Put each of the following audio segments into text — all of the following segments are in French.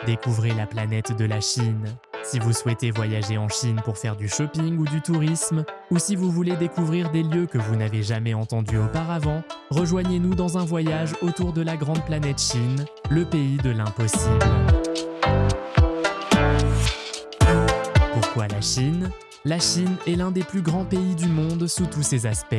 Découvrez la planète de la Chine. Si vous souhaitez voyager en Chine pour faire du shopping ou du tourisme, ou si vous voulez découvrir des lieux que vous n'avez jamais entendus auparavant, rejoignez-nous dans un voyage autour de la grande planète Chine, le pays de l'impossible. Pourquoi la Chine ? La Chine est l'un des plus grands pays du monde sous tous ses aspects.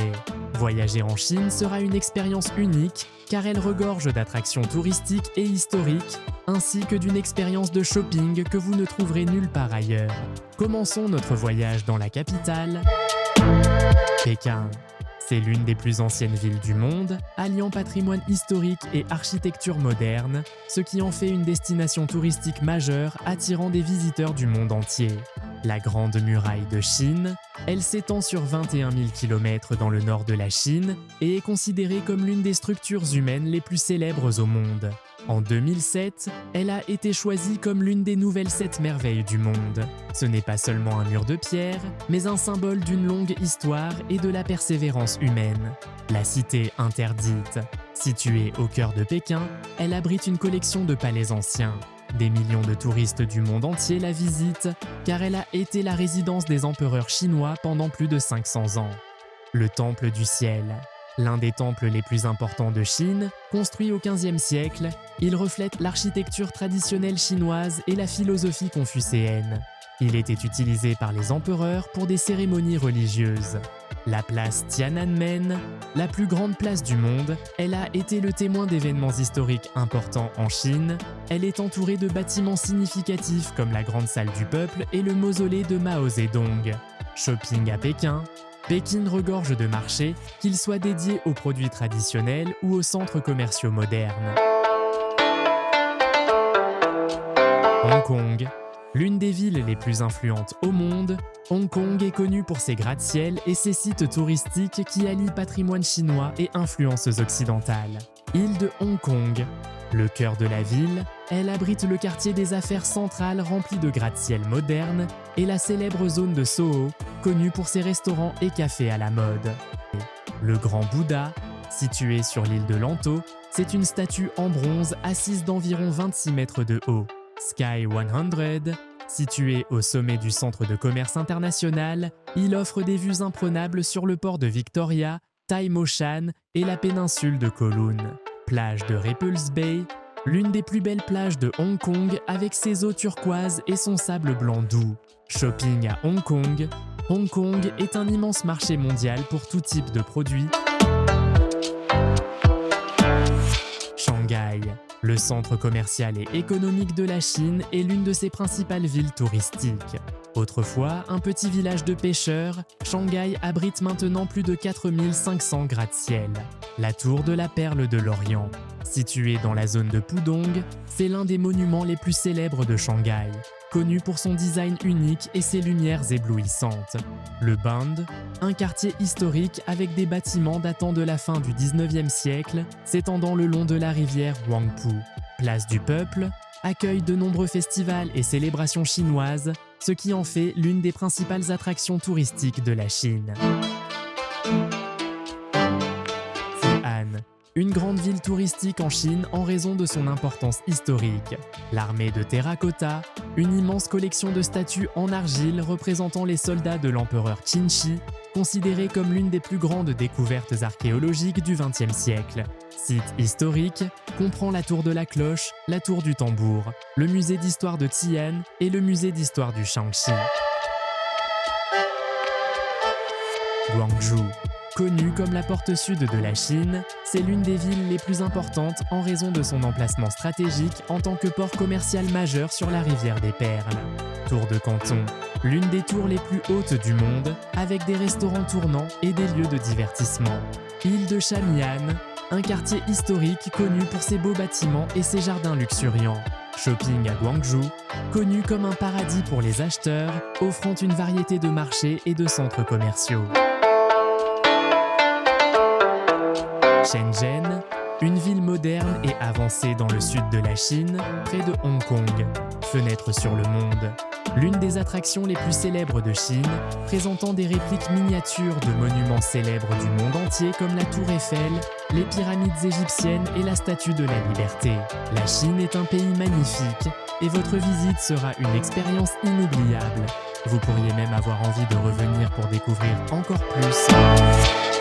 Voyager en Chine sera une expérience unique car elle regorge d'attractions touristiques et historiques, ainsi que d'une expérience de shopping que vous ne trouverez nulle part ailleurs. Commençons notre voyage dans la capitale, Pékin. C'est l'une des plus anciennes villes du monde, alliant patrimoine historique et architecture moderne, ce qui en fait une destination touristique majeure attirant des visiteurs du monde entier. La Grande Muraille de Chine, elle s'étend sur 21 000 km dans le nord de la Chine et est considérée comme l'une des structures humaines les plus célèbres au monde. En 2007, elle a été choisie comme l'une des nouvelles 7 merveilles du monde. Ce n'est pas seulement un mur de pierre, mais un symbole d'une longue histoire et de la persévérance humaine. La cité interdite. Située au cœur de Pékin, elle abrite une collection de palais anciens. Des millions de touristes du monde entier la visitent, car elle a été la résidence des empereurs chinois pendant plus de 500 ans. Le Temple du Ciel. L'un des temples les plus importants de Chine, construit au XVe siècle, il reflète l'architecture traditionnelle chinoise et la philosophie confucéenne. Il était utilisé par les empereurs pour des cérémonies religieuses. La place Tiananmen, la plus grande place du monde, elle a été le témoin d'événements historiques importants en Chine. Elle est entourée de bâtiments significatifs comme la Grande Salle du Peuple et le mausolée de Mao Zedong. Shopping à Pékin. Pékin regorge de marchés, qu'ils soient dédiés aux produits traditionnels ou aux centres commerciaux modernes. Hong Kong. L'une des villes les plus influentes au monde, Hong Kong est connue pour ses gratte-ciel et ses sites touristiques qui allient patrimoine chinois et influences occidentales. Île de Hong Kong. Le cœur de la ville, elle abrite le quartier des affaires centrales rempli de gratte-ciel modernes et la célèbre zone de Soho, connue pour ses restaurants et cafés à la mode. Le Grand Bouddha, situé sur l'île de Lanto, c'est une statue en bronze assise d'environ 26 mètres de haut. Sky 100, situé au sommet du centre de commerce international, il offre des vues imprenables sur le port de Victoria, Tai Mo Shan et la péninsule de Kowloon. Plage de Repulse Bay, l'une des plus belles plages de Hong Kong avec ses eaux turquoises et son sable blanc doux. Shopping à Hong Kong. Hong Kong est un immense marché mondial pour tout type de produits. Shanghai. Le centre commercial et économique de la Chine est l'une de ses principales villes touristiques. Autrefois, un petit village de pêcheurs, Shanghai abrite maintenant plus de 4500 gratte-ciel. La tour de la Perle de l'Orient. Située dans la zone de Pudong, c'est l'un des monuments les plus célèbres de Shanghai, connu pour son design unique et ses lumières éblouissantes. Le Bund, un quartier historique avec des bâtiments datant de la fin du 19e siècle, s'étendant le long de la rivière Huangpu. Place du Peuple, accueille de nombreux festivals et célébrations chinoises, ce qui en fait l'une des principales attractions touristiques de la Chine. Xi'an, une grande ville touristique en Chine en raison de son importance historique. L'armée de terracotta, une immense collection de statues en argile représentant les soldats de l'empereur Qin-Shi, considérée comme l'une des plus grandes découvertes archéologiques du XXe siècle. Site historique comprend la tour de la cloche, la tour du tambour, le musée d'histoire de Xi'an et le musée d'histoire du Shaanxi. Guangzhou. Connue comme la porte sud de la Chine, c'est l'une des villes les plus importantes en raison de son emplacement stratégique en tant que port commercial majeur sur la rivière des Perles. Tour de Canton, l'une des tours les plus hautes du monde, avec des restaurants tournants et des lieux de divertissement. Île de Shamian, un quartier historique connu pour ses beaux bâtiments et ses jardins luxuriants. Shopping à Guangzhou, connu comme un paradis pour les acheteurs, offrant une variété de marchés et de centres commerciaux. Shenzhen, une ville moderne et avancée dans le sud de la Chine, près de Hong Kong. Fenêtre sur le monde. L'une des attractions les plus célèbres de Chine, présentant des répliques miniatures de monuments célèbres du monde entier comme la Tour Eiffel, les pyramides égyptiennes et la Statue de la Liberté. La Chine est un pays magnifique et votre visite sera une expérience inoubliable. Vous pourriez même avoir envie de revenir pour découvrir encore plus.